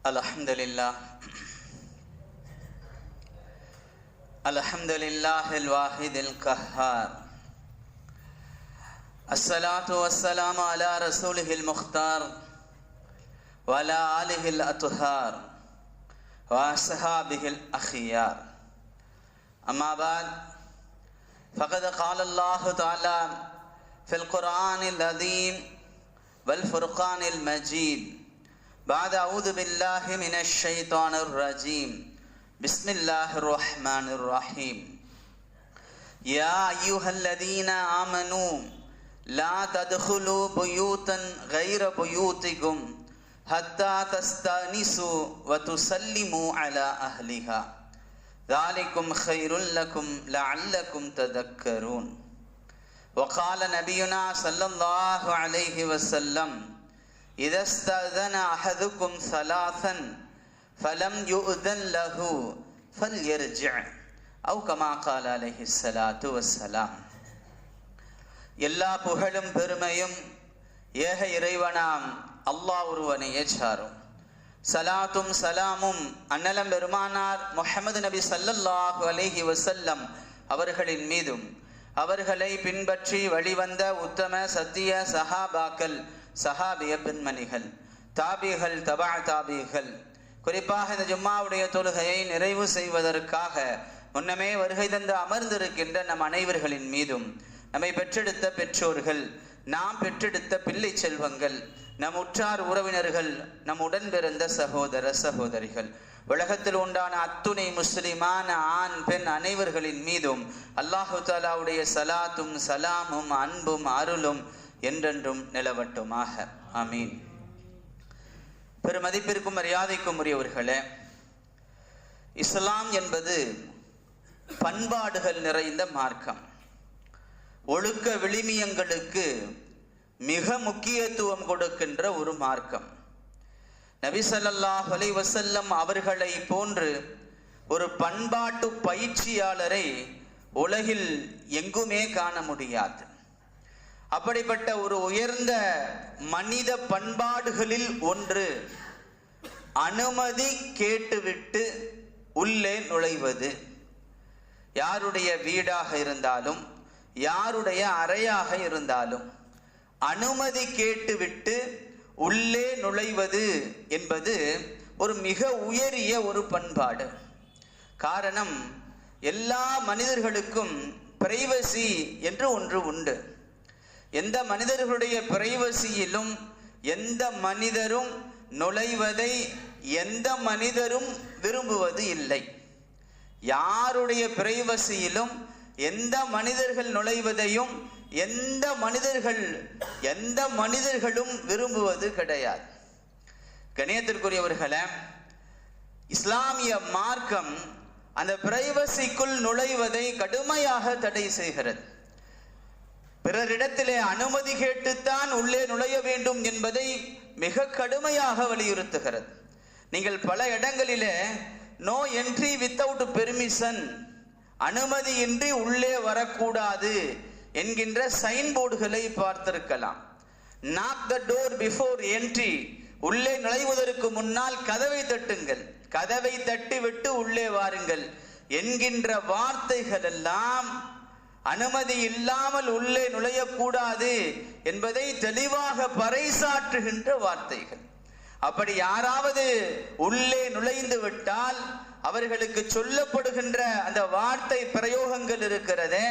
Alhamdulillah. Alhamdulillahil wahidil qahhar. Assalatu wassalamu ala rasulihil mukhtar wa ala alihil athhar wa ashabihil akhyar. Amma ba'd, faqad qala Allah ta'ala fil Qur'anil azim wal furqanil majid. بعد أعوذ بالله من الشيطان الرجيم بسم الله الرحمن الرحيم يا أيها الذين آمنوا لا تدخلوا بيوتا غير بيوتكم حتى تستأنسوا وتسلموا على أهلها ذلكم خير لكم لعلكم تذكرون. وقال نبينا صلى الله عليه وسلم إذا استأذن أحدكم ثلاثا فلم يؤذن له فليرجع أو كما قال عليه الصلاة والسلام. எல்லா புகழும் பெருமையும் ஏக இறைவனாம் அல்லாஹ் ஒருவனையே சாரும். சலாத்தும் சலாமும் அன்னலம் பெருமானார் முஹம்மது நபி ஸல்லல்லாஹு அலைஹி வஸல்லம் அவர்களின் மீதும் அவர்களை பின்பற்றி வழிவந்த உத்தம சத்திய சஹாபாக்கள், சஹாபிய பெண்மணிகள், தாபிகள், தபா தாபிகள், குறிப்பாக இந்த ஜும்மாவுடைய தொழுகையை நிறைவு செய்வதற்காக முன்னமே வருகை தந்து அமர்ந்திருக்கின்ற நம் அனைவர்களின் மீதும், நம்மை பெற்றெடுத்த பெற்றோர்கள், நாம் பெற்றெடுத்த பிள்ளை செல்வங்கள், நம் உற்றார் உறவினர்கள், நம் உடன் பிறந்த சகோதர சகோதரிகள், உலகத்தில் உண்டான அத்துணை முஸ்லிமான ஆண் பெண் அனைவர்களின் மீதும் அல்லாஹு தஆலாவுடைய சலாத்தும் சலாமும் அன்பும் அருளும் என்றென்றும் நிலவட்டுமாக. ஆமீன். பெருமதிப்பிற்கும் மரியாதைக்கும் உரியவர்களே, இஸ்லாம் என்பது பண்பாடுகள் நிறைந்த மார்க்கம். ஒழுக்க விழுமியங்களுக்கு மிக முக்கியத்துவம் கொடுக்கின்ற ஒரு மார்க்கம். நபி ஸல்லல்லாஹு அலைஹி வஸல்லம் அவர்களை போன்று ஒரு பண்பாட்டு பயிற்சியாளரை உலகில் எங்குமே காண முடியாது. அப்படிப்பட்ட ஒரு உயர்ந்த மனித பண்பாடுகளில் ஒன்று அனுமதி கேட்டுவிட்டு உள்ளே நுழைவது. யாருடைய வீடாக இருந்தாலும், யாருடைய அறையாக இருந்தாலும் அனுமதி கேட்டுவிட்டு உள்ளே நுழைவது என்பது ஒரு மிக உயரிய ஒரு பண்பாடு. காரணம், எல்லா மனிதர்களுக்கும் பிரைவசி என்று ஒன்று உண்டு. எந்த மனிதர்களுடைய பிரைவசியிலும் எந்த மனிதரும் நுழைவதை எந்த மனிதரும் விரும்புவது இல்லை. யாருடைய பிரைவசியிலும் எந்த மனிதர்கள் நுழைவதையும் எந்த மனிதர்களும் விரும்புவது கிடையாது. கணியத்திற்குரியவர்களே, இஸ்லாமிய மார்க்கம் அந்த பிரைவசிக்குள் நுழைவதை கடுமையாக தடை செய்கிறது. பிறரிடத்திலே அனுமதி கேட்டுத்தான் உள்ளே நுழைய வேண்டும் என்பதை மிக கடுமையாக வலியுறுத்துகிறது. நீங்கள் பல இடங்களிலே நோ என்ட்ரி வித்தவுட் பெர்மிஷன், அனுமதியின்றி உள்ளே வரக்கூடாது என்கின்ற சைன் போர்டுகளை பார்த்திருக்கலாம். Knock the door before entry, உள்ளே நுழைவதற்கு முன்னால் கதவை தட்டுங்கள், கதவை தட்டிவிட்டு உள்ளே வாருங்கள் என்கின்ற வார்த்தைகள் எல்லாம் அனுமதி இல்லாமல் உள்ளே நுழையக்கூடாது என்பதை தெளிவாக பறைசாற்றுகின்ற வார்த்தைகள். அப்படி யாராவது உள்ளே நுழைந்து விட்டால் அவர்களுக்கு சொல்லப்படுகின்ற அந்த வார்த்தை பிரயோகங்கள் இருக்கிறதே,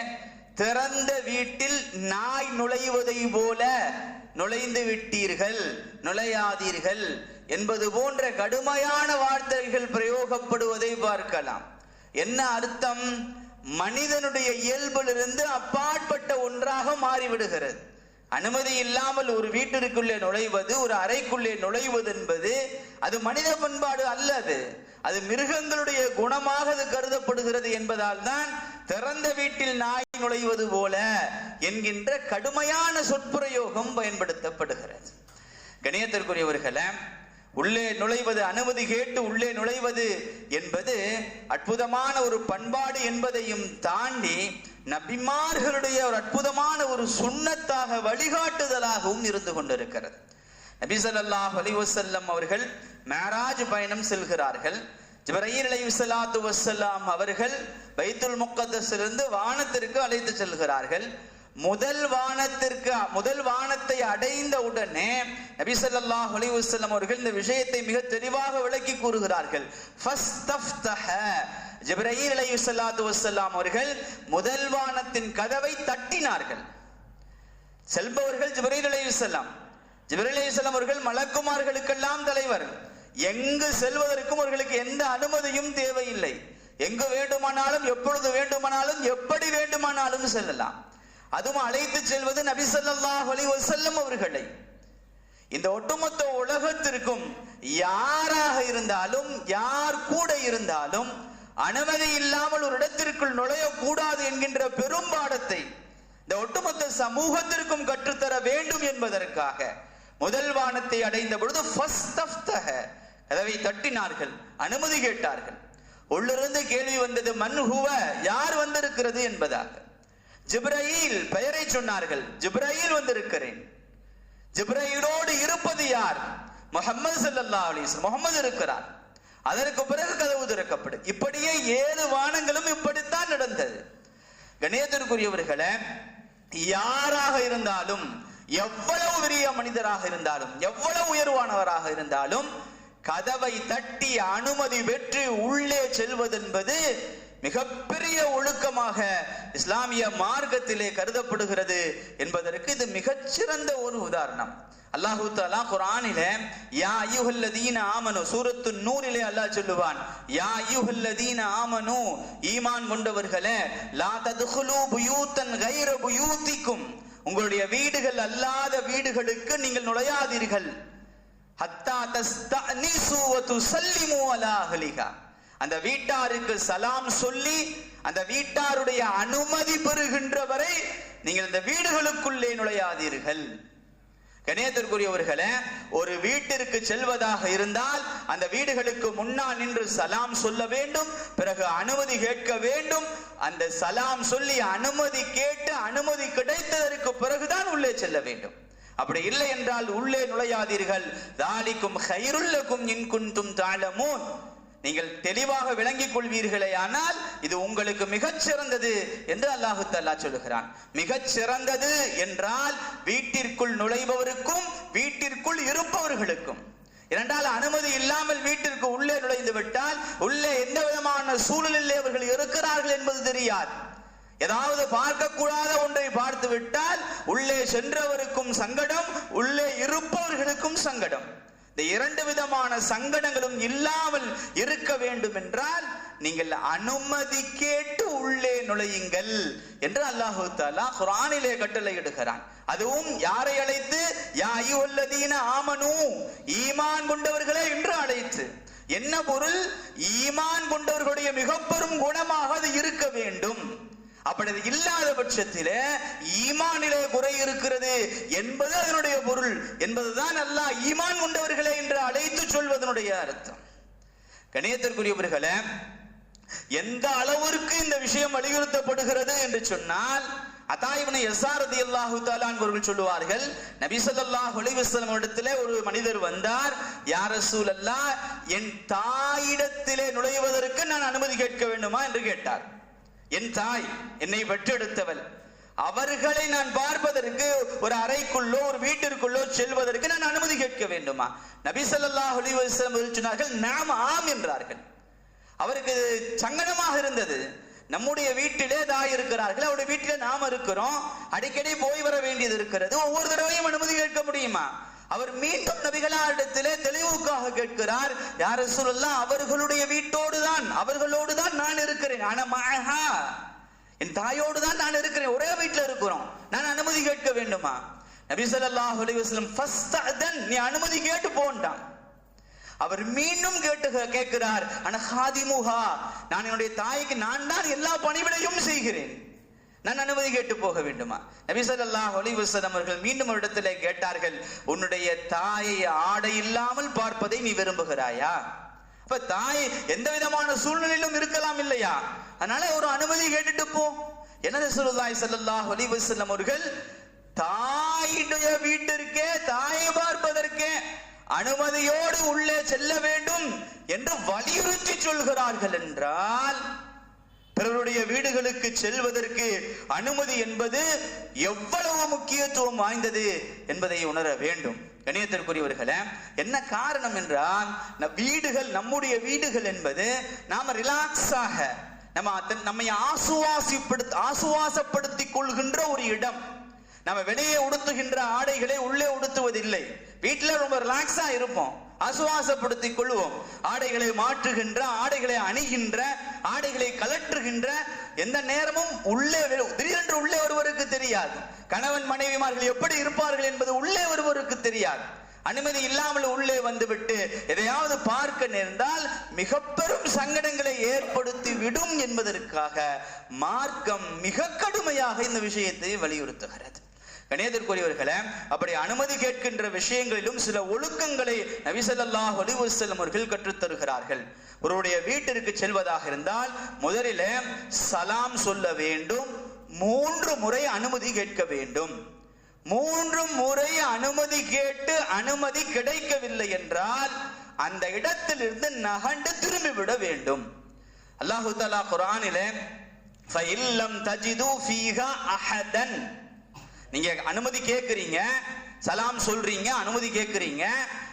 திறந்த வீட்டில் நாய் நுழைவதை போல நுழைந்து விட்டீர்கள், நுழையாதீர்கள் என்பது போன்ற கடுமையான வார்த்தைகள் பிரயோகப்படுவதை பார்க்கலாம். என்ன அர்த்தம்? மனிதனுடைய இயல்பிலிருந்து அப்பாற்பட்ட ஒன்றாக மாறிவிடுகிறது. அனுமதி இல்லாமல் ஒரு வீட்டிற்குள்ளே நுழைவது, ஒரு அறைக்குள்ளே நுழைவது என்பது அது மனித பண்பாடு அல்லது, அது மிருகங்களுடைய குணமாக அது கருதப்படுகிறது என்பதால் தான் திறந்த வீட்டில் நாய் நுழைவது போல என்கின்ற கடுமையான சொற்பிரயோகம் பயன்படுத்தப்படுகிறது. கணியத்திற்குரியவர்களே, உள்ளே நுழைவது, அனுமதி கேட்டு உள்ளே நுழைவது என்பது அற்புதமான ஒரு பண்பாடு என்பதையும் தாண்டி நபிமார்களுடைய ஒரு அற்புதமான ஒரு சுன்னத்தாக, வழிகாட்டுதலாகவும் இருந்து கொண்டிருக்கிறது. நபி ஸல்லல்லாஹு அலைஹி வஸல்லம் அவர்கள் மேராஜ் பயணம் செல்கிறார்கள். ஜிப்ரீல் அலைஹிஸ்ஸலாத்து வஸ்ஸலாம் அவர்கள் பைத்துல் முக்கத்தஸிலிருந்து வானத்திற்கு அழைத்து செல்கிறார்கள். முதல் வானத்தை அடைந்த உடனே நபி ஸல்லல்லாஹு அலைஹி வஸல்லம் அவர்கள் இந்த விஷயத்தை மிக தெளிவாக விளக்கி கூறுகிறார்கள். ஃபஸ்தஃப்தஹ, ஜிப்ரீல் அலைஹிஸ்ஸலாத்து வஸ்ஸலாம் அவர்கள் முதல் வானத்தின் கதவை தட்டினார்கள். செல்பவர்கள் ஜிப்ரீல் அலைஹிஸ்ஸலாம். ஜிப்ரீல் அலைஹிஸ்ஸலாம் அவர்கள் மலக்குமார்களுக்கெல்லாம் தலைவர். எங்கு செல்வதற்கும் அவர்களுக்கு எந்த அனுமதியும் தேவையில்லை. எங்கு வேண்டுமானாலும் எப்பொழுது வேண்டுமானாலும் எப்படி வேண்டுமானாலும் செல்லலாம். அதுவும் அழைத்து செல்வது நபி ஸல்லல்லாஹு அலைஹி வஸல்லம் அவர்களை. இந்த ஒட்டுமொத்த உலகத்திற்கும் யாராக இருந்தாலும், யார் கூட இருந்தாலும் அனுமதி இல்லாமல் ஒரு இடத்திற்குள் நுழையக்கூடாது என்கின்ற பெரும்பாடத்தை இந்த ஒட்டுமொத்த சமூகத்திற்கும் கற்றுத்தர வேண்டும் என்பதற்காக முதல் வானத்தை அடைந்த பொழுது ஃபஸ்தஃப்தஹ, கதவை தட்டினார்கள், அனுமதி கேட்டார்கள். உள்ளிருந்து கேள்வி வந்தது, மன் ஹுவ, யார் வந்திருக்கிறது என்பதாக. ஜிப்ரீல் பெயரை சொன்னார்கள். ஜிப்ரீல் வந்திருக்கிறேன். ஜிப்ரீலோடு இருப்பது யார்? முஹம்மது ஸல்லல்லாஹு அலைஹி வஸல்லம், முஹம்மது இருக்கிறார். அதற்கு பிறகு கதவு திறக்கப்படும். இப்படியே 7 வானங்களும் இப்படித்தான் நடந்தது. கணேசனுக்குரியவர்களே, யாராக இருந்தாலும், எவ்வளவு பெரிய மனிதராக இருந்தாலும், எவ்வளவு உயர்வானவராக இருந்தாலும் கதவை தட்டி அனுமதி பெற்று உள்ளே செல்வதென்பது மிகப்பெரிய ஒழுக்கமாக இஸ்லாமிய மார்க்கத்திலே கருதப்படுகிறது என்பதற்கு இது மிகச்சிறந்த ஒரு உதாரணம். அல்லாஹு தஆலா குர்ஆனிலே யா அய்யுஹல்லதீன ஆமனு, சூரத்து நூரிலே அல்லாஹ் சொல்லுவான், யா அய்யுஹல்லதீன ஆமனு, ஈமான் கொண்டவர்களே, லா தத்குலு புயூத்தன் கைர புயூத்திக்கும், உங்களுடைய வீடுகள் அல்லாத வீடுகளுக்கு நீங்கள் நுழையாதீர்கள். ஹத்தா தஸ்தஅனிசு வ துஸல்லிமு அலா அஹ்லிஹா, அந்த வீட்டாருக்கு சலாம் சொல்லி அந்த வீட்டாருடைய அனுமதி பெறுகின்ற வரை நீங்கள் இந்த வீடுகளுக்குள்ளே நுழையாதீர்கள். கணேசத்திற்குரியவர்களே, ஒரு வீட்டிற்கு செல்வதாக இருந்தால் அந்த வீடுகளுக்கு முன்னால் நின்று சலாம் சொல்ல வேண்டும், பிறகு அனுமதி கேட்க வேண்டும். அந்த சலாம் சொல்லி அனுமதி கேட்டு அனுமதி கிடைத்ததற்கு பிறகுதான் உள்ளே செல்ல வேண்டும். அப்படி இல்லை என்றால் உள்ளே நுழையாதீர்கள். தாலிக்கும் கைருல் லக்கும் இன் குன்தும் தஅலமூன், நீங்கள் தெளிவாக விளங்கிக் கொள்வீர்களே ஆனால் இது உங்களுக்கு மிகச் சிறந்தது என்று அல்லாஹு தஆலா சொல்லுகிறான். மிகச் சிறந்தது என்றால் வீட்டிற்குள் நுழைபவருக்கும் வீட்டிற்குள் இருப்பவர்களுக்கும். இரண்டால் அனுமதி இல்லாமல் வீட்டிற்கு உள்ளே நுழைந்து விட்டால் உள்ளே எந்த விதமான சூழலில் அவர்கள் இருக்கிறார்கள் என்பது தெரியாது. ஏதாவது பார்க்கக்கூடாத ஒன்றை பார்த்து விட்டால் உள்ளே சென்றவருக்கும் சங்கடம், உள்ளே இருப்பவர்களுக்கும் சங்கடம். இந்த 2 விதமான சங்கடங்களும் இல்லாமல் இருக்க வேண்டும் என்றால் நீங்கள் அனுமதி கேட்டு உள்ளே நுழையுங்கள் என்று அல்லாஹு தஆலா குர்ஆனிலே கட்டளையிடுகிறான். அதுவும் யாரை அழைத்து? யா அய்யுஹல்லதீன ஆமனு, ஈமான் கொண்டவர்களே என்று அழைத்து. என்ன பொருள்? ஈமான் கொண்டவர்களுடைய மிக பெரும் குணமாக அது இருக்க வேண்டும். அப்படி இல்லாத பட்சத்திலே ஈமானிலே குறை இருக்கிறது என்பது அதனுடைய பொருள் என்பதுதான் அல்லாஹ் ஈமான் கொண்டவர்களே என்று அழைத்து சொல்வதனுடைய அர்த்தம். கணியத்திற்குரியவர்களே, எந்த அளவிற்கு இந்த விஷயம் வலியுறுத்தப்படுகிறது என்று சொன்னால், அதா இப்னு யஸார் ரலியல்லாஹு தஆலா அவர்கள் சொல்லுவார்கள், நபி ஸல்லல்லாஹு அலைஹி வஸல்லம் இடத்திலே ஒரு மனிதர் வந்தார். யா ரசூலல்லாஹ், என் தாயிடத்திலே நுழைவதற்கு நான் அனுமதி கேட்க வேண்டுமா என்று கேட்டார். என் தாய், என்னை பெற்றெடுத்தவள், அவர்களை நான் பார்ப்பதற்கு ஒரு அறைக்குள்ளோ ஒரு வீட்டிற்குள்ளோ செல்வதற்கு நான் அனுமதி கேட்க வேண்டுமா? நபி ஸல்லல்லாஹு அலைஹி வஸல்லம் சொன்னார்கள், நாம் ஆம் என்றார்கள். அவருக்கு சங்கடமாக இருந்தது. நம்முடைய வீட்டிலே தாய் இருக்கிறார்கள், அவருடைய வீட்டிலே நாம் இருக்கிறோம், அடிக்கடி போய் வர வேண்டியது இருக்கிறது, ஒவ்வொரு தடவையும் அனுமதி கேட்க முடியுமா? அவர் மீண்டும் நபிகளாரிடத்திலே தெளிவுக்காக கேட்கிறார், யா ரசூலல்லாஹ், அவர்களுடைய அவர்களோடு தான் நான் இருக்கிறேன், என் தாயோடு தான் நான் இருக்கிறேன், ஒரே வீட்டில் இருக்கிறோம், நான் அனுமதி கேட்க வேண்டுமா? நபி ஸல்லல்லாஹு அலைஹி வஸல்லம் ஃபஸ்தஅதன், நீ அனுமதி கேட்டு போன்றான். அவர் மீண்டும் கேட்கிறார், அன ஹாதிமுஹா, நான் என்னுடைய தாய்க்கு நான் தான் எல்லா பணிவிடையும் செய்கிறேன், நான் அனுமதி கேட்டு போக வேண்டுமா? நபி ஸல்லல்லாஹு அலைஹி வஸல்லம் அவர்கள் மீண்டும் ஒரு இடத்திலே கேட்டார்கள், உன்னுடைய தாயை ஆடை இல்லாமல் பார்ப்பதை நீ விரும்புகிறாயா? அப்ப தாய் எந்த விதமான சூழ்நிலையிலும் இருக்கலாம் இல்லையா? அதனால ஒரு அனுமதி கேட்டுட்டு போ. என்ன ரசூலுல்லாஹி ஸல்லல்லாஹு அலைஹி வஸல்லம் அவர்கள் தாயுடைய வீட்டிற்கே, தாயை பார்ப்பதற்கே அனுமதியோடு உள்ளே செல்ல வேண்டும் என்று வலியுறுத்தி சொல்கிறார்கள் என்றால், பிறருடைய வீடுகளுக்கு செல்வதற்கு அனுமதி என்பது எவ்வளவு முக்கியத்துவம் வாய்ந்தது என்பதை உணர வேண்டும். கணியத்திற்குரியவர்களே, என்ன காரணம் என்றால், நம்முடைய வீடுகள் என்பது நாம ரிலாக்ஸாக நம்மை ஆசுவாசப்படுத்திக் கொள்கின்ற ஒரு இடம். நம்ம வெளியே உடுத்துகின்ற ஆடைகளை உள்ளே உடுத்துவதில்லை. வீட்டுல ரொம்ப ரிலாக்ஸா இருப்போம், ஆசுவாசப்படுத்திக் கொள்வோம். ஆடைகளை மாற்றுகின்ற, ஆடைகளை அணிகின்ற, ஆடைகளை கலற்றுகின்ற எந்த நேரமும் உள்ளே திடீரென்று உள்ளே ஒருவருக்கு தெரியாது. கணவன் மனைவிமார்கள் எப்படி இருப்பார்கள் என்பது உள்ளே ஒருவருக்கு தெரியாது. அனுமதி இல்லாமல் உள்ளே வந்துவிட்டு எதையாவது பார்க்க நேர்ந்தால் மிக பெரும் சங்கடங்களை ஏற்படுத்தி விடும் என்பதற்காக மார்க்கம் மிக கடுமையாக இந்த விஷயத்தை வலியுறுத்துகிறது. கணியத்திற்குரியவர்களே, அப்படி அனுமதி கேட்கின்ற விஷயங்களிலும் சில ஒழுக்கங்களை நபி ஸல்லல்லாஹு அலைஹி வஸல்லம் அவர்கள் கற்றுத் தருகிறார்கள். ஒருவருடைய வீட்டிற்கு செல்வதாக இருந்தால் முதலில் சலாம் சொல்ல வேண்டும். 3 முறை அனுமதி கேட்க வேண்டும். 3 முறை அனுமதி கேட்டு அனுமதி கிடைக்கவில்லை என்றால் அந்த இடத்திலிருந்து நகண்டு திரும்பிவிட வேண்டும். அல்லாஹு தஆலா குர்ஆனிலே ஃபஇல்லம் தஜிது ஃபீஹா அஹதன், நீங்க அனுமதி கேட்கிறீங்க, சலாம் சொல்றீங்க, அனுமதி கேட்கிறீங்க,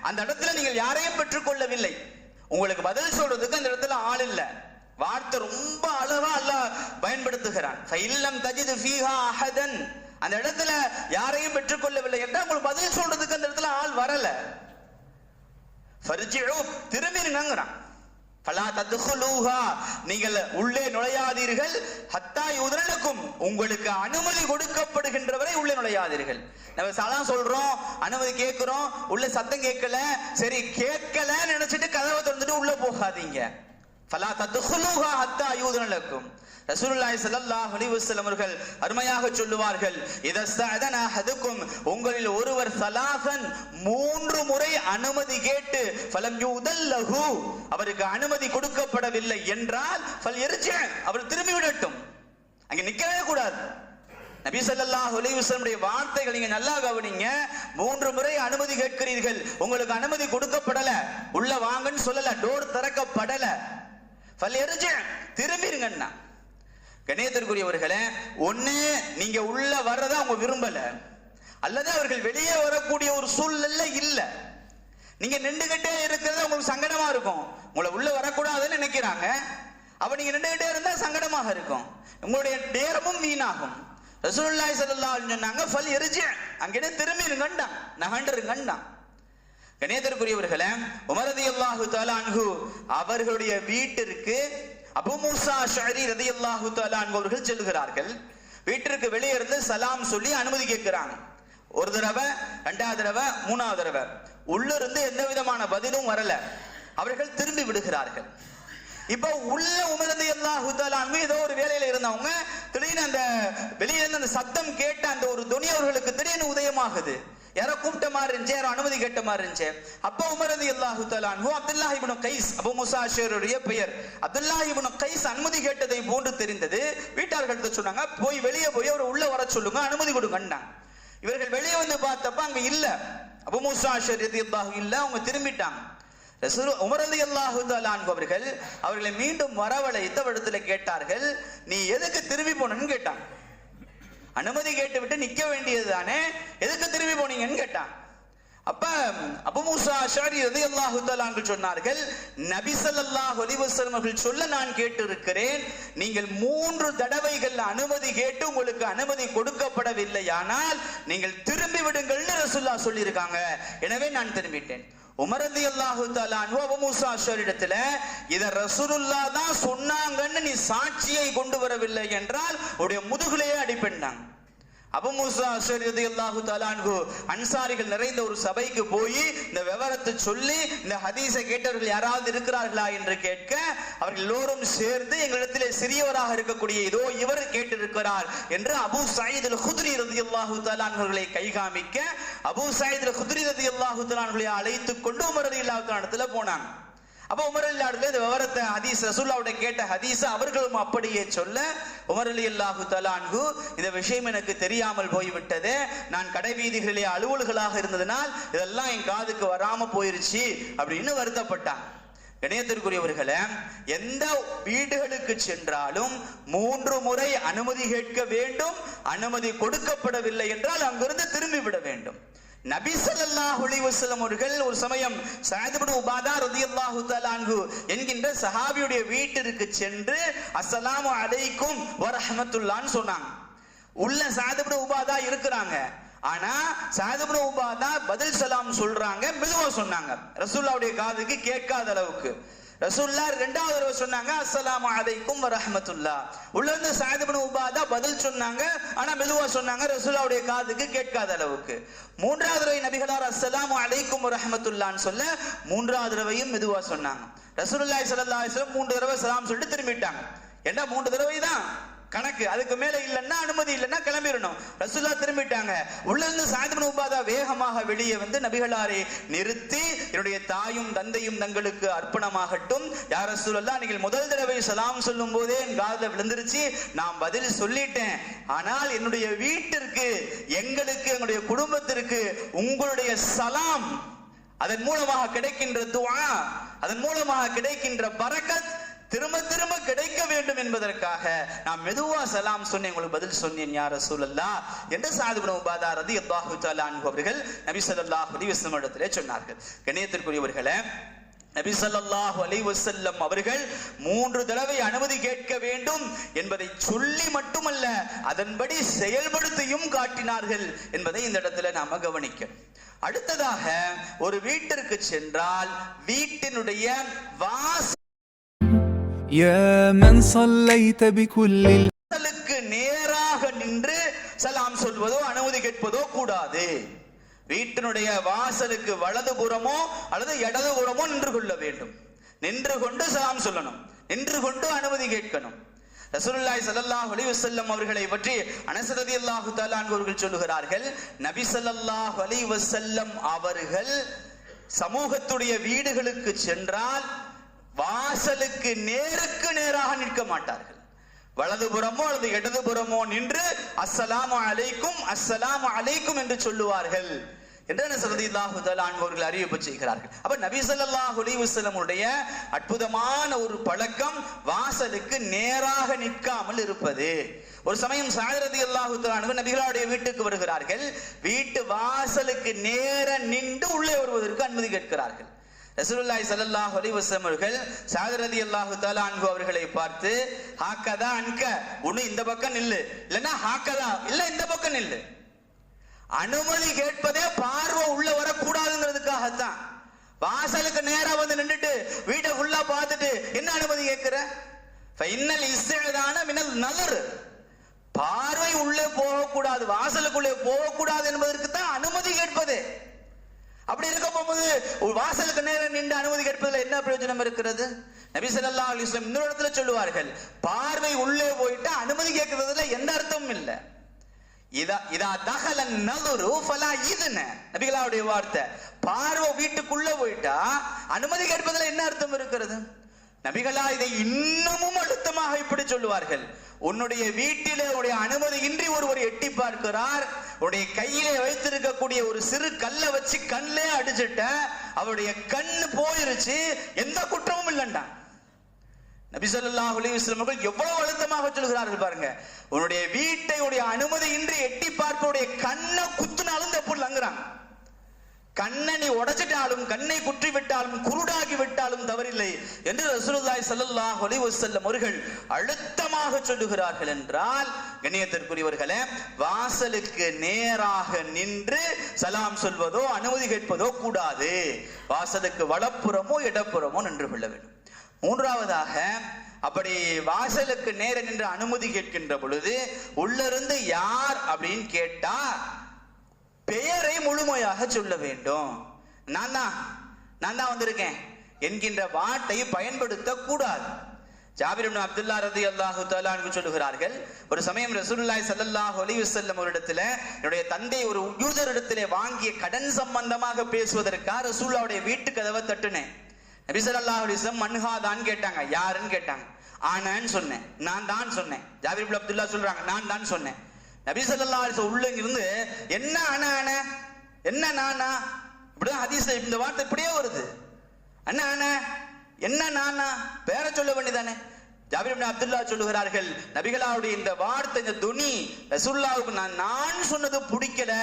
அந்த இடத்துல நீங்கள் யாரையும் பெற்றுக்கொள்ளவில்லை, உங்களுக்கு பதில் சொல்றதுக்கு அந்த இடத்துல ஆள் இல்ல. வார்த்தை ரொம்ப அழகா அல்லாஹ் பயன்படுத்துகிறான். ஃபஇல்லம் தஜிது ஃபீஹா அஹதன், அந்த இடத்துல யாரையும் பெற்றுக்கொள்ளவில்லை என்றால் உங்களுக்கு பதில் சொல்றதுக்கு அந்த இடத்துல ஆள் வரல. ஃபர்ஜிஉ, திரும்பிருங்கங்கறான். ஃபலா தத்குலூஹா, நீங்கள் உள்ளே நுழையாதீர்கள். ஹத்தா யுதனலக்கும், உங்களுக்கு அனுமதி கொடுக்கப்படுகின்றவரை உள்ளே நுழையாதீர்கள். நம்ம சலாம் சொல்றோம், அனுமதி கேட்கிறோம், உள்ள சத்தம் கேட்கல, சரி கேட்கலன்னு நினைச்சிட்டு கதவை திறந்துட்டு உள்ள போகாதீங்க. ஃபலா தத்குலூஹா ஹத்தா யுதனலக்கும். ரசூலுல்லாஹி ஸல்லல்லாஹு அலைஹி வஸல்லம் அவர்கள் அருமையாக சொல்லுவார்கள், இதஸ்தஅதன அஹதுக்கும், உங்களில் ஒருவர் ஸலாசன் 3 முறை அனுமதி கேட்டு ஃபலம் யுதல்லஹு, அவருக்கு அனுமதி கொடுக்கப்படவில்லை என்றால் ஃபல்யர்ஜி, அவர் திரும்பி விடட்டும், அங்க நிக்கவே கூடாது. நபி ஸல்லல்லாஹு அலைஹி வஸல்லம் வார்த்தைகள் நீங்க நல்லா கவனிங்க. 3 முறை அனுமதி கேட்கிறீர்கள், உங்களுக்கு அனுமதி கொடுக்கப்படல, உள்ள வாங்கன்னு சொல்லல, டோர் திறக்கப்படல, ஃபல்யர்ஜி, திரும்பிருங்கண்ணா. கணேசத்திற்குரியவர்களே, ஒண்ணு நீங்க உள்ள வர்றதா அவங்க விரும்பல, அல்லது அவர்கள் வெளியே வரக்கூடிய ஒரு சூழ்நிலை இல்ல, நீங்க நின்றுகிட்டே இருக்கிறது உங்களுக்கு சங்கடமா இருக்கும். உங்களை உள்ள வரக்கூடாதுன்னு நினைக்கிறாங்க, அப்ப நீங்க நின்றுகிட்டே இருந்தா சங்கடமாக இருக்கும், உங்களுடைய நேரமும் வீணாகும். ரசூலுல்லாஹி ஸல்லல்லாஹு அலைஹி வஸல்லம் சொன்னாங்க, ஃபல் இர்ஜி, அங்கே திரும்பிருங்கண்டா, நகண்டுருங்கண்டா. கணேசத்திற்குரியவர்களே, உமர் ரலியல்லாஹு தஆலா அன்ஹு அவர்களுடைய வீட்டிற்கு அபூ மூஸா அஷ்அரி ரலியல்லாஹு தஆலா அன்ஹு அவர்கள் செல்கிறார்கள். வீட்டிற்கு வெளியே இருந்து சலாம் சொல்லி அனுமதி கேட்கிறாங்க. ஒரு தடவை, 2வது தடவை, 3வது தடவை, உள்ள இருந்து எந்த விதமான பதிலும் வரல. அவர்கள் திரும்பி விடுகிறார்கள். இப்ப உள்ள உமர் ரலியல்லாஹு தஆலா அன்ஹு ஏதோ ஒரு வேலையில இருந்தவங்க திடீர்னு அந்த வெளியில இருந்து அந்த சத்தம் கேட்ட அந்த ஒரு துணி அவர்களுக்கு திடீர்னு உதயமாகுது. யாரோ கூப்பிட்ட மாதிரி இருந்துச்சு, யாரோ அனுமதி கேட்ட மாதிரி இருந்துச்சு. அப்ப உமர் ரலியல்லாஹு தஆலா அன்ஹு அப்துல்லாஹ் இப்னு கைஸ், அபூ மூஸா அஷ்அரியுடைய பெயர் அப்துல்லாஹ் இப்னு கைஸ், அனுமதி கேட்டதை போன்று தெரிந்தது. வீட்டார்கள்ட்ட சொன்னாங்க, போய் வெளியே போய் அவர் உள்ள வர சொல்லுங்க, அனுமதி கொடுங்கன்னாங்க. இவர்கள் வெளியே வந்து பார்த்தப்ப அங்க இல்ல, அபூ மூஸா அஷ்அரி ரலியல்லாஹு இல்ல, அவங்க திரும்பிட்டாங்க. உமர் ரலியல்லாஹு தஆலா அன்ஹு அவர்களை மீண்டும் வரவழைத்து இடத்துல கேட்டார்கள், நீ எதுக்கு திரும்பி போனன்னு கேட்டாங்க. அனுமதி கேட்டு விட்டு நிக்க வேண்டியது தானே, எதுக்கு திரும்பி போனீங்கன்னு கேட்டான். அப்ப அபூ மூஸா அஷ்அரி ரலியல்லாஹு தஆலா அன்ஹு சொன்னார்கள், நபி ஸல்லல்லாஹு அலைஹி வஸல்லம் அவர்கள் சொல்ல நான் கேட்டிருக்கிறேன், நீங்கள் 3 தடவைகள் அனுமதி கேட்டு உங்களுக்கு அனுமதி கொடுக்கப்படவில்லையானால் நீங்கள் திரும்பி விடுங்கள்னு ரசூலுல்லாஹ் சொல்லி இருக்காங்க, எனவே நான் திரும்பிட்டேன். உமர் ரலியல்லாஹு தஆலா அன்ஹு அபூ மூஸா அஷ்அரி இடத்துல, இத ரசூலுல்லாஹ் தான் சொன்னாங்கன்னு நீ சாட்சியை கொண்டு வரவில்லை என்றால் உடைய முதுகுலையே அடிப்பேன்னாங்க. அபூ மூஸா அஷ்அரி ரலியல்லாஹு தஆலா அன்ஹு அன்சாரிகள் நிறைந்த ஒரு சபைக்கு போய் இந்த விவரத்தை சொல்லி, இந்த ஹதீஸை கேட்டவர்கள் யாராவது இருக்கிறார்களா என்று கேட்க, அவர்கள் எல்லோரும் சேர்ந்து எங்களிடத்திலே சிறியவராக இருக்கக்கூடிய இதோ இவர் கேட்டிருக்கிறார் என்று அபூ சயீத் அல் குத்ரி ரலியல்லாஹு தஆலா அன்ஹுவை கை காமிக்க, அபூ சயீத் அல் குத்ரி ரலியல்லாஹு தஆலா அன்ஹுவை அழைத்துக் கொண்டு உமர் ரலியல்லாஹு தஆலா இடத்துல போனாங்க. அப்ப உமர் ரலியல்லாஹு இந்த விவரத்தை ஹதீஸ் ரசூலுல்லாஹ்வுடைய கேட்ட ஹதீஸ் அவர்களும் அப்படியே சொல்ல, உமர் ரலியல்லாஹு தஆலா அன்ஹு இந்த விஷயம் எனக்கு தெரியாமல் போய்விட்டது, நான் கடை வீதிகளிலே அலுவல்களாக இருந்ததனால் இதெல்லாம் என் காதுக்கு வராம போயிருச்சு அப்படின்னு வருத்தப்பட்டான். கணியத்திற்குரியவர்களே, எந்த வீடுகளுக்கு சென்றாலும் 3 முறை அனுமதி கேட்க வேண்டும். அனுமதி கொடுக்கப்படவில்லை என்றால் அங்கிருந்து திரும்பி விட வேண்டும். நபி ஸல்லல்லாஹு அலைஹி வஸல்லம் அவர்கள் ஒரு சமயம் சஅத் இப்னு உபாதா ரலியல்லாஹு தஆலா அன்ஹு என்கின்ற சஹாபியுடைய வீட்டிற்கு சென்று அஸ்ஸலாமு அலைக்கும் வ ரஹ்மத்துல்லாஹ்னு சொன்னாங்க. உள்ள சஅத் இப்னு உபாதா இருக்கிறாங்க. ஆனா சஅத் இப்னு உபாதா பதில் சலாம் சொல்றாங்க, மெதுவா சொன்னாங்க, ரசூலுல்லாஹ்வுடைய காதுக்கு கேட்காத அளவுக்கு. ரசூலுல்லாஹ் இரண்டாவது தடவை சொன்னாங்க அஸ்ஸலாமு அலைக்கும் வ ரஹ்மத்துல்லாஹ். உள்ள இருந்து சஅத் இப்னு உபாதா பதில் சொன்னாங்க, ஆனா மெதுவா சொன்னாங்க, ரசூலுல்லாஹ்வுடைய காதுக்கு கேட்காத அளவுக்கு. மூன்றாவது தடவை நபிகளார் அஸ்ஸலாமு அலைக்கும் வ ரஹ்மத்துல்லாஹ்னு சொல்ல 3வது தடவையும் மெதுவா சொன்னாங்க. ரசூலுல்லாஹி ஸல்லல்லாஹு அலைஹி வஸல்லம் 3 தடவை சலாம் சொல்லிட்டு திரும்பிட்டாங்க. ஏன்னா 3 தடவை தான் கணக்கு, அதுக்கு மேல இல்லைன்னா அனுமதி இல்லைன்னா கிளம்பிடணும். ரசூலுல்லாஹ் திரும்பிட்டாங்க. உள்ள இருந்து சஅத் இப்னு உபாதா வேகமாக வெளியே வந்து நபிகளாரை நிறுத்தி, என்னுடைய தாயும் தந்தையும் தங்களுக்கு அர்ப்பணமாகட்டும், யா ரசூலல்லாஹ் நீங்கள் முதல் தடவை சலாம் சொல்லும் போதே என் காதுல விழுந்துருச்சு, நான் பதில் சொல்லிட்டேன். ஆனால் என்னுடைய வீட்டிற்கு, எங்களுக்கு, எங்களுடைய குடும்பத்திற்கு உங்களுடைய சலாம், அதன் மூலமாக கிடைக்கின்ற துஆ, அதன் மூலமாக கிடைக்கின்ற பரக்கத் திரும்ப திரும்ப கிடைக்க வேண்டும் என்பதற்காக நான் மெதுவா சலாம் சொன்னேன், உங்களுக்கு பதில் சொன்னேன் யா ரசூலல்லாஹ் என்று சஅத் இப்னு உபாதா ரலியல்லாஹு தஆலா அன்ஹு அவர்கள் நபி ஸல்லல்லாஹு அலைஹி வஸல்லம் இடத்திலே சொன்னார்கள். கண்ணியத்திற்குரியவர்களே, நபி ஸல்லல்லாஹு அலைஹி வஸல்லம் அவர்கள் 3 தடவை அனுமதி கேட்க வேண்டும் என்பதை சொல்லி மட்டுமல்ல, அதன்படி செயல்படுத்தியும் காட்டினார்கள் என்பதை இந்த இடத்துல நாம கவனிக்கணும். அடுத்ததாக, ஒரு வீட்டிற்கு சென்றால் வீட்டினுடைய வாசலுக்கு நேராக நின்று சலாம் சொல்வதோ அனுமதி கேட்பதோ கூடாது. வீட்டினுடைய வாசலுக்கு வலதுபுறமோ அல்லது இடதுபுறமோ நின்று கொள்ள வேண்டும். நின்று கொண்டு சலாம் சொல்லணும், நின்று கொண்டு அனுமதி கேட்கணும். ரசூலுல்லாஹி ஸல்லல்லாஹு அலைஹி வஸல்லம் அவர்களை பற்றி அனஸ் ரலியல்லாஹு தஆலா அன்ஹு அவர்கள் சொல்லுகிறார்கள், நபி ஸல்லல்லாஹு அலைஹி வஸல்லம் அவர்கள் சமூகத்துடைய வீடுகளுக்கு சென்றால் வாசலுக்கு நேருக்கு நேராக நிற்க மாட்டார்கள். வலதுபுறமோ அல்லது இடதுபுறமோ நின்று அஸ்ஸலாமு அலைக்கும் அஸ்ஸலாமு அலைக்கும் என்று சொல்லுவார்கள் என்று அனஸ் ரலியல்லாஹு தஆலா அன்ஹு அவர்கள் அறிவிப்பு செய்கிறார்கள். அப்ப நபி ஸல்லல்லாஹு அலைஹி வஸல்லம் உடைய அற்புதமான ஒரு பழக்கம் வாசலுக்கு நேராக நிற்காமல் இருப்பது. ஒரு சமயம் சஅத் ரலியல்லாஹு தஆலா அன்ஹு நபிகளுடைய வீட்டுக்கு வருகிறார்கள். வீட்டு வாசலுக்கு நேர நின்று உள்ளே வருவதற்கு அனுமதி கேட்கிறார்கள். ரசூலுல்லாஹி ஸல்லல்லாஹு அலைஹி வஸல்லம் அவர்கள் சஅத் ரலியல்லாஹு தஆலா அன்ஹு அவர்களை பார்த்து, ஹாகதா அன்க, ஒண்ணு இந்த பக்கம் நில்லு, இல்லன்னா ஹாகதா, இல்ல இந்த பக்கம் நில்லு. அனுமதி கேட்பதே பார்வை உள்ள வரக்கூடாதுங்கிறதுக்காகத்தான். வாசலுக்கு நேரா வந்து நின்றுட்டு வீட்டை ஃபுல்லா பார்த்துட்டு என்ன அனுமதி கேட்கிற? ஃபைனல் இஸ்திஅதான மினல் நஸர், பார்வை உள்ளே போகக்கூடாது, வாசலுக்குள்ளே போகக்கூடாது என்பதற்கு தான் அனுமதி கேட்பது. அப்படி இருக்க போகும்போது வாசலுக்கு நேரம் நின்று அனுமதி கேட்பதில் என்ன பிரயோஜனம் இருக்கிறது? நபி ஸல்லல்லாஹு அலைஹி வஸல்லம் இன்னொரு இடத்துல சொல்லுவார்கள், பார்வை உள்ளே போயிட்டா அனுமதி கேட்கறதுல எந்த அர்த்தமும் இல்லை. இதா தகல நதுரு ஃபலா இதுன, நபிகளாருடைய வார்த்தை. பார்வை வீட்டுக்குள்ள போயிட்டா அனுமதி கேட்பதில் என்ன அர்த்தம் இருக்கிறது? நபிகளா இதை இன்னமும் அழுத்தமாக இப்படி சொல்லுவார்கள், உன்னுடைய வீட்டிலே உடைய அனுமதி இன்றி ஒருவர் எட்டி பார்க்கிறார், உடைய கையிலே வைத்திருக்கக்கூடிய ஒரு சிறு கல்லை வச்சு கண்ணிலே அடிச்சுட்ட, அவருடைய கண்ணு போயிருச்சு, எந்த குற்றமும் இல்லைண்டா. நபி ஸல்லல்லாஹு அலைஹி வஸல்லம் அவர்கள் எவ்வளவு அழுத்தமாக சொல்கிறார்கள் பாருங்க. உன்னுடைய வீட்டை உடைய அனுமதி இன்றி எட்டி பார்ப்பவருடைய கண்ணை குத்துனாலும் தப்பு இல்லைங்கிறாங்க. கண்ணை நீ உடைச்சிட்டாலும், கண்ணை குற்றி விட்டாலும், குருடாகி விட்டாலும் தவறில்லை என்று ரசூலுல்லாஹி ஸல்லல்லாஹு அலைஹி வஸல்லம் அவர்கள் அழுத்தமாக சொல்லுகிறார்கள். என்றால் கண்ணியத்திற்குரியவர்களே, வாசலுக்கு நேராக நின்று சலாம் சொல்வதோ அனுமதி கேட்பதோ கூடாது. வாசலுக்கு வலப்புறமோ இடப்புறமோ நின்று கொள்ள வேண்டும். மூன்றாவதாக, அப்படி வாசலுக்கு நேர நின்று அனுமதி கேட்கின்ற பொழுது உள்ளிருந்து யார் அப்படின்னு கேட்டா பெயரை முழுமையாக சொல்ல வேண்டும். நான் தான் வந்திருக்கேன் என்கின்ற வார்த்தை பயன்படுத்த கூடாது. ஜாபிர் இப்னு அப்துல்லா ரலியல்லாஹு தஆலா அன்ஹு சொல்லுகிறார்கள், ஒரு சமயம் ரசூலுல்லாஹி ஸல்லல்லாஹு அலைஹி வஸல்லம் அவரிடத்துல என்னுடைய தந்தை ஒரு யூதரிடத்திலே வாங்கிய கடன் சம்பந்தமாக பேசுவதற்காக ரசூலுல்லாஹ்வுடைய வீட்டு கதவை தட்டினேன். நபி ஸல்லல்லாஹு அலைஹி வஸல்லம் மன்ஹாதான் கேட்டாங்க, யாருன்னு கேட்டாங்க. ஆனான்னு சொன்னேன், நான் தான் சொன்னேன். ஜாபிர் இப்னு அப்துல்லா சொல்றாங்க, நான் தான் சொன்னேன். நபி ஸல்லல்லாஹு அலைஹி வஸல்லம் உள்ள இருந்து என்ன ஆனா என்ன நானா, இப்படிதான் ஹதீஸ்ல இந்த வார்த்தை இப்படியே வருது. அண்ணா என்ன நானா, பேர சொல்ல வேண்டியதானே. ஜாபிர் இப்னு அப்துல்லா சொல்லுகிறார்கள், நபிகளாவுடைய இந்த வார்த்தை, இந்த துனி ரசூலுல்லாஹ்வுக்கு நான் சொன்னது பிடிக்கல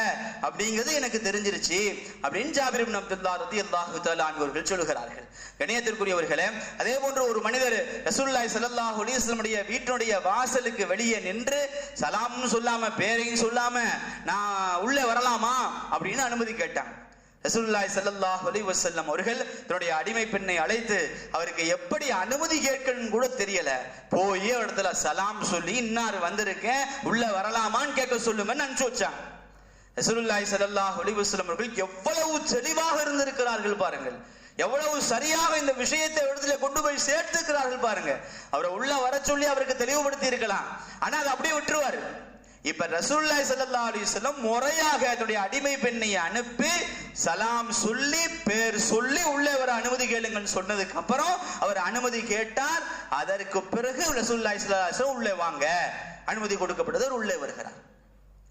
அப்படிங்கிறது எனக்கு தெரிஞ்சிருச்சு அப்படின்னு ஜாபிர் இப்னு அப்துல்லா ரலியல்லாஹு தஆலா அன்ஹு அவர்கள் சொல்லுகிறார்கள். கண்ணியத்திற்குரியவர்களே, அதே போன்று ஒரு மனிதர் ரசூலுல்லாஹி ஸல்லல்லாஹு அலைஹி வஸல்லம் வீட்டினுடைய வாசலுக்கு வெளியே நின்று சலாம்னு சொல்லாம பேரையும் சொல்லாம நான் உள்ளே வரலாமா அப்படின்னு அனுமதி கேட்டாங்க. ரசூலுல்லாஹி ஸல்லல்லாஹு அலைஹி வஸல்லம் அவர்கள் தன்னுடைய அடிமை பெண்ணை அழைத்து அவருக்கு எப்படி அனுமதி கேட்கணும் கூட தெரியல, போய் இடத்துல சலாம் சொல்லி இன்னார் வந்திருக்கேன் உள்ள வரலாமான்னு கேட்க சொல்லுங்கன்னு அனுப்பிச்சு வச்சாங்க. ரசூலுல்லாஹி ஸல்லல்லாஹு அலைஹி வஸல்லம் அவர்கள் எவ்வளவு தெளிவாக இருந்திருக்கிறார்கள் பாருங்கள், எவ்வளவு சரியாக இந்த விஷயத்தை இடத்துல கொண்டு போய் சேர்த்துக்கிறார்கள் பாருங்க. அவரை உள்ள வர சொல்லி அவருக்கு தெளிவுபடுத்தி இருக்கலாம், ஆனா அதை அப்படியே விட்டுருவாரு. இப்ப ரசூலுல்லாஹி ஸல்லல்லாஹு அலைஹி வஸல்லம் முறையாக தன்னுடைய அடிமை பெண்ணை அனுப்பி சலாம் சொல்லி பேர் சொல்லி உள்ளே வர அனுமதி கேளுங்கன்னு சொன்னதுக்கு அப்புறம் அவர் அனுமதி கேட்டார். அதற்கு பிறகு ரசூலுல்லாஹி ஸல்லல்லாஹு அலைஹி வஸல்லம் உள்ளே வாங்க அனுமதி கொடுக்கப்பட்டது, உள்ளே வருகிறார்.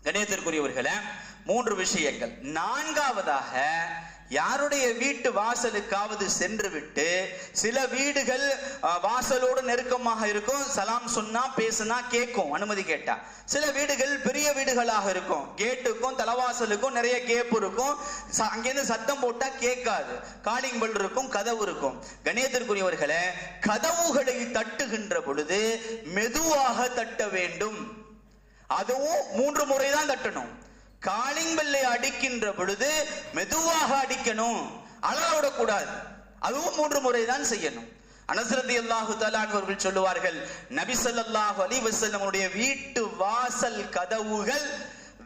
கண்ணியத்திற்குரியவர்களே, 3 விஷயங்கள். 4வதாக, யாருடைய வீட்டு வாசலுக்காவது சென்று விட்டு, சில வீடுகள் வாசலோடு நெருக்கமாக இருக்கும், சலாம் சொன்னா பேசுனா கேட்கும் அனுமதி கேட்டா. சில வீடுகள் பெரிய வீடுகளாக இருக்கும், கேட்டுக்கும் தலைவாசலுக்கும் நிறைய கேப் இருக்கும், அங்கிருந்து சத்தம் போட்டா கேட்காது, காலிங் பெல் இருக்கும், கதவு இருக்கும். கண்ணியத்திற்குரியவர்களே, கதவுகளை தட்டுகின்ற பொழுது மெதுவாக தட்ட வேண்டும். அதுவும் 3 முறை தான் தட்டணும். காலிங் பெல்லை அடிக்கின்ற பொழுது மெதுவாக அடிக்கணும், அலற கூடாது. அதுவும் 3 முறை தான் செய்யணும். அனஸ் ரலியல்லாஹு தஆலா அவர்கள் சொல்லுவார்கள், நபி ஸல்லல்லாஹு அலைஹி வஸல்லம் உடைய வீட்டு வாசல் கதவுகள்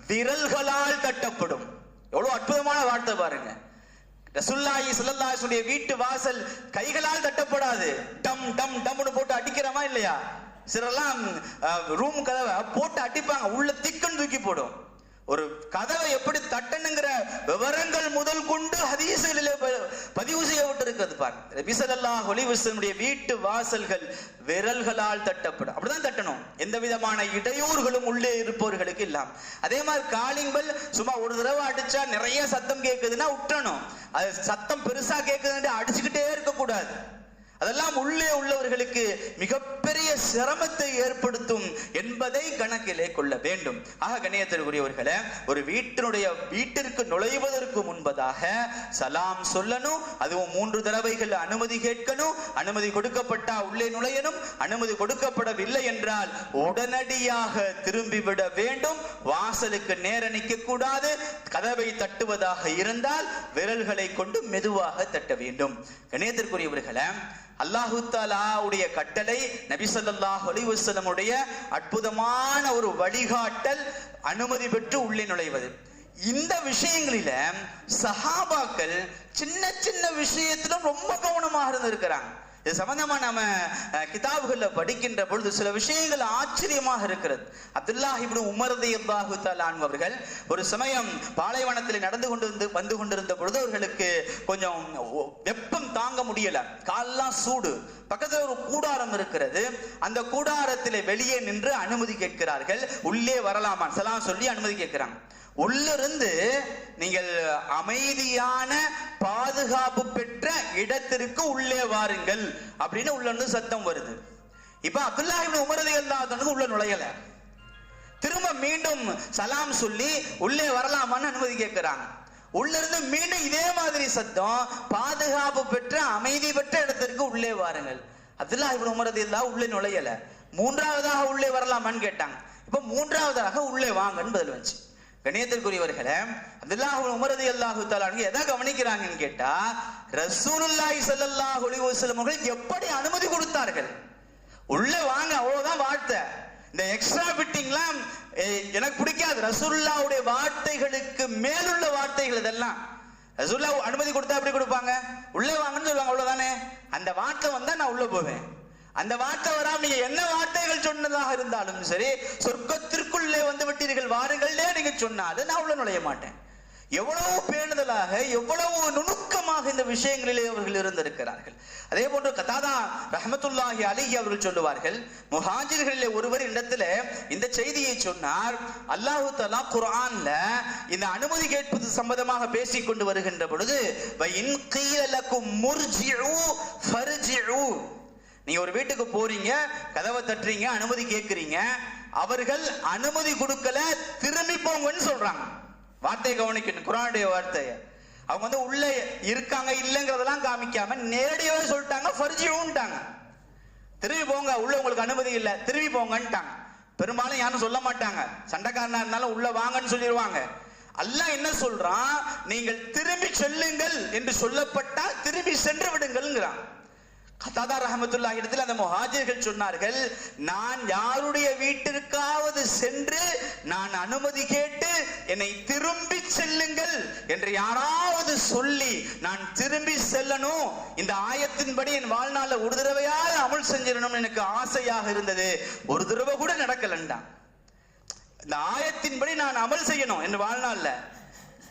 விரல்களால் தட்டப்படும். எவ்வளவு அற்புதமான வார்த்தை பாருங்க. ரசூலுல்லாஹி ஸல்லல்லாஹு அலைஹி வஸல்லம் வீட்டு வாசல் கைகளால் தட்டப்படாது, டம் டம் டம்னு போட்டு அடிக்கிறமா இல்லையா? சிலரெல்லாம் ரூம் கதவை போட்டு அடிப்பாங்க, உள்ள திக்குன்னு தூக்கி போடும். ஒரு கதவை எப்படி தட்டணுங்கிற விவரங்கள் முதல் கொண்டு ஹதீஸ்களிலே பதிவு செய்யப்பட்டிருக்கிறது பாருங்க. நபி ஸல்லல்லாஹு அலைஹி வஸல்லம் வீட்டு வாசல்கள் விரல்களால் தட்டப்படும். அப்படிதான் தட்டணும், எந்த விதமான இடையூறுகளும் உள்ளே இருப்பவர்களுக்கு இல்லாம. அதே மாதிரி காலிங் பெல் சும்மா ஒரு தடவை அடிச்சா நிறைய சத்தம் கேட்குதுன்னா விட்டுறணும். அது சத்தம் பெருசா கேட்குதுன்னு அடிச்சுக்கிட்டே இருக்க கூடாது. அதெல்லாம் உள்ளே உள்ளவர்களுக்கு மிகப்பெரிய சிரமத்தை ஏற்படுத்தும் என்பதை கணக்கிலே கொள்ள வேண்டும். ஆக கண்ணியத்திற்குரியவர்களே, ஒரு வீட்டிற்கு நுழைவதற்கு முன்பதாக சலாம் சொல்லணும். அதுவும் 3 தடவைகள் அனுமதி கேட்கணும். அனுமதி கொடுக்கப்பட்டா உள்ளே நுழையணும். அனுமதி கொடுக்கப்படவில்லை என்றால் உடனடியாக திரும்பிவிட வேண்டும். வாசலுக்கு நேர நிற்க கூடாது. கதவை தட்டுவதாக இருந்தால் விரல்களை கொண்டு மெதுவாக தட்ட வேண்டும். கண்ணியத்திற்குரியவர்களே, அல்லாஹு தஆலாவுடைய கட்டளை, நபி ஸல்லல்லாஹு அலைஹி வஸல்லம் உடைய அற்புதமான ஒரு வழிகாட்டல், அனுமதி பெற்று உள்ளே நுழைவது. இந்த விஷயங்களில சஹாபாக்கள் சின்ன சின்ன விஷயத்திலும் ரொம்ப கவனமாக இருந்திருக்கிறாங்க. இது சம்பந்தமா நம்ம கிதாபுகள்ல படிக்கின்ற பொழுது சில விஷயங்கள் ஆச்சரியமாக இருக்கிறது. அப்துல்லாஹ் இப்னு உமர் ரலியல்லாஹு தஆலா அன்ஹு அவர்கள் ஒரு சமயம் பாலைவனத்தில் வந்து கொண்டிருந்த பொழுது அவர்களுக்கு கொஞ்சம் வெப்பம் தாங்க முடியல, காலெல்லாம் சூடு. பக்கத்துல ஒரு கூடாரம் இருக்கிறது. அந்த கூடாரத்திலே வெளியே நின்று அனுமதி கேட்கிறார்கள், உள்ளே வரலாமா சலாம் சொல்லி அனுமதி கேட்கிறாங்க. உள்ளிருந்து நீங்கள் அமைதியான பாதுகாப்பு பெற்ற இடத்திற்கு உள்ளே வாருங்கள் அப்படின்னு உள்ள இருந்து சத்தம் வருது. இப்ப அப்துல்லாஹ் இப்னு உமர் ரலியல்லாஹு அன்ஹு உள்ள நுழையல, திரும்ப மீண்டும் சலாம் சொல்லி உள்ளே வரலாமான்னு அனுமதி கேட்கிறாங்க. உள்ள இருந்து மீண்டும் இதே மாதிரி சத்தம், பாதுகாப்பு பெற்ற அமைதி பெற்ற இடத்திற்கு உள்ளே வாருங்கள். அப்துல்லாஹ் இப்னு உமர் ரலியல்லாஹு உள்ளே நுழையல. 3வதாக உள்ளே வரலாமான்னு கேட்டாங்க. இப்ப 3வதாக உள்ளே வாங்கன்னு பதில் வந்துச்சு. கண்ணியத்திற்குரியவர்களே, அப்துல்லாஹ் இப்னு உமர் ரலியல்லாஹு தஆலா அன்ஹு எதை கவனிக்கிறாங்கன்னு கேட்டா, ரசூலுல்லாஹி ஸல்லல்லாஹு அலைஹி வஸல்லம் அவர்கள் எப்படி அனுமதி கொடுத்தார்கள், உள்ளே வாங்க அவ்வளவுதான் வார்த்தை. இந்த எக்ஸ்ட்ரா பிட்டிங்லாம் எனக்கு பிடிக்காது. ரசூலுல்லாஹ்வுடைய வார்த்தைகளுக்கு மேலுள்ள வார்த்தைகள் இதெல்லாம். ரசூலுல்லாஹ் அனுமதி கொடுத்தா எப்படி கொடுப்பாங்க, உள்ளே வாங்கன்னு சொல்லுவாங்க, அவ்வளவுதானே. அந்த வார்த்தை வந்தா நான் உள்ள போவேன். அந்த வார்த்தை வராம நீங்க என்ன வார்த்தைகள் சொன்னதாக இருந்தாலும் சரி, சொர்க்கத்திற்குள்ளே வந்து விட்டீர்கள் வாருங்களே நீங்க சொன்னாலும் நான் உள்ள நுழைய மாட்டேன். எவ்வளவு பேணுதலாக எவ்வளவு நுணுக்கமாக இந்த விஷயங்களிலே அவர்கள் இருந்திருக்கிறார்கள். அதே போன்று கதாதா ரஹ்மத்துல்லாஹி அலைஹி அவர்கள் சொல்லுவார்கள், முஹாஜிர்களிலே ஒருவர் இடத்துல இந்த செய்தியை சொன்னார். அல்லாஹு தஆலா குர்ஆன்ல இந்த அனுமதி கேட்பது சம்பந்தமாக பேசிக் கொண்டு வருகின்ற பொழுது, வஇன் கீல லகும் முர்ஜிஉ ஃபர்ஜிஉ, நீங்க ஒரு வீட்டுக்கு போறீங்க, கதவை தட்டுறீங்க, அனுமதி கேட்கிறீங்க, அவர்கள் அனுமதி கொடுக்கல, திரும்பி போங்கன்னு சொல்றாங்க. வார்த்தையை கவனிக்கணும், குர்ஆனுடைய வார்த்தையை. அவங்க உள்ள இருக்காங்க இல்லைங்கிறதெல்லாம் காமிக்காம நேரடியாவே சொல்லிட்டாங்க, ஃபர்ஜிஉன்ட்டாங்க, திரும்பி போங்க, உள்ள உங்களுக்கு அனுமதி இல்லை, திரும்பி போங்கன்ட்டாங்க. பெரும்பாலும் யாரும் சொல்ல மாட்டாங்க, சண்டைக்காரனா இருந்தாலும் உள்ள வாங்கன்னு சொல்லிடுவாங்க. அல்லாஹ் என்ன சொல்றான், நீங்கள் திரும்பி செல்லுங்கள் என்று சொல்லப்பட்டால் திரும்பி சென்று விடுங்கள்ங்கிறான். கதாதா ரஹ்மத்துல்லாஹி இடத்தில் அந்த முஹாஜிர்கள் சொன்னார்கள், நான் யாருடைய வீட்டிற்காவது சென்று நான் அனுமதி கேட்டு என்னை திரும்பி செல்லுங்கள் என்று யாராவது சொல்லி நான் திரும்பி செல்லணும், இந்த ஆயத்தின்படி என் வாழ்நாள்ல ஒரு தடவையாவது அமல் செஞ்சிடணும் எனக்கு ஆசையாக இருந்தது, ஒரு தடவை கூட நடக்கலன்றான். இந்த ஆயத்தின்படி நான் அமல் செய்யணும் என் வாழ்நாள்ல,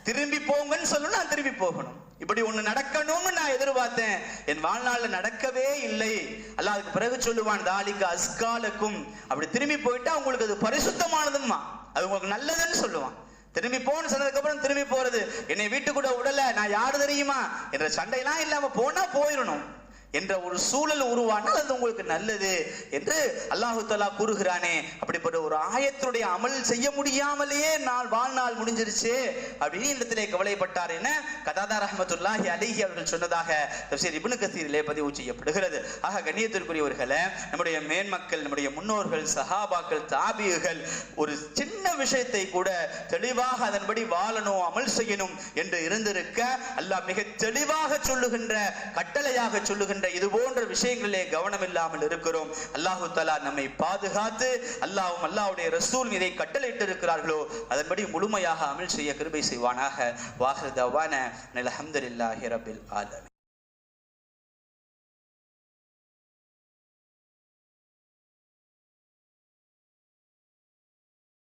திரும்பி போங்கன்னு சொல்லணும், நான் திரும்பி போகணும், இப்படி ஒண்ணு நடக்கணும்னு நான் எதிர்பார்த்தேன், என் வாழ்நாள்ல நடக்கவே இல்லை. அல்லாஹ் அதுக்கு பிறகு சொல்லுவான், தாலிக அஸ்காலக்கும், அப்படி திரும்பி போயிட்டா உங்களுக்கு அது பரிசுத்தமானதுமா, அது உங்களுக்கு நல்லதுன்னு சொல்லுவான். திரும்பி போன்னு சொன்னதுக்கு அப்புறம் திரும்பி போறது, என்னை வீட்டுக்கூட விடல, நான் யாரு தெரியுமா என்ற சண்டையெல்லாம் இல்லாம போனா போயிடணும் என்ற ஒரு சூழல் உருவானால் அது உங்களுக்கு நல்லது என்று அல்லாஹு தஆலா கூறுகிறானே. அப்படிப்பட்ட ஒரு ஆயத்தினுடைய அமல் செய்ய முடியாமலேயே நான் வாழ்நாள் முடிஞ்சிருச்சு அப்படின்னு இடத்திலே கவலைப்பட்டார் என கதாதா ரஹ்மத்துல்லாஹி அலைஹி அவர்கள் சொன்னதாக தஃசீர் இப்னு கஸீரிலே பதிவு செய்யப்படுகிறது. ஆக கண்ணியத்திற்குரியவர்களே, நம்முடைய மேன்மக்கள், நம்முடைய முன்னோர்கள், சஹாபாக்கள், தாபிகள் ஒரு சின்ன விஷயத்தை கூட தெளிவாக அதன்படி வாழணும், அமல் செய்யணும் என்று இருந்திருக்க, அல்லாஹ் மிக தெளிவாக சொல்லுகின்ற, கட்டளையாக சொல்லுகின்ற இது போன்ற விஷயங்களிலே கவனம் இல்லாமல் இருக்கிறோம். அல்லாஹு தஆலா நம்மை பாதுகாத்து, அல்லாஹ்வும் அல்லாஹ்வுடைய ரசூல் இதை கட்டளையிட்டு இருக்கிறார்களோ அதன்படி முழுமையாக அமல் செய்ய கிருபை செய்வானாக. வாஹிர் தவானா அல்ஹம்துலில்லாஹி ரப்பில் ஆலமீன்.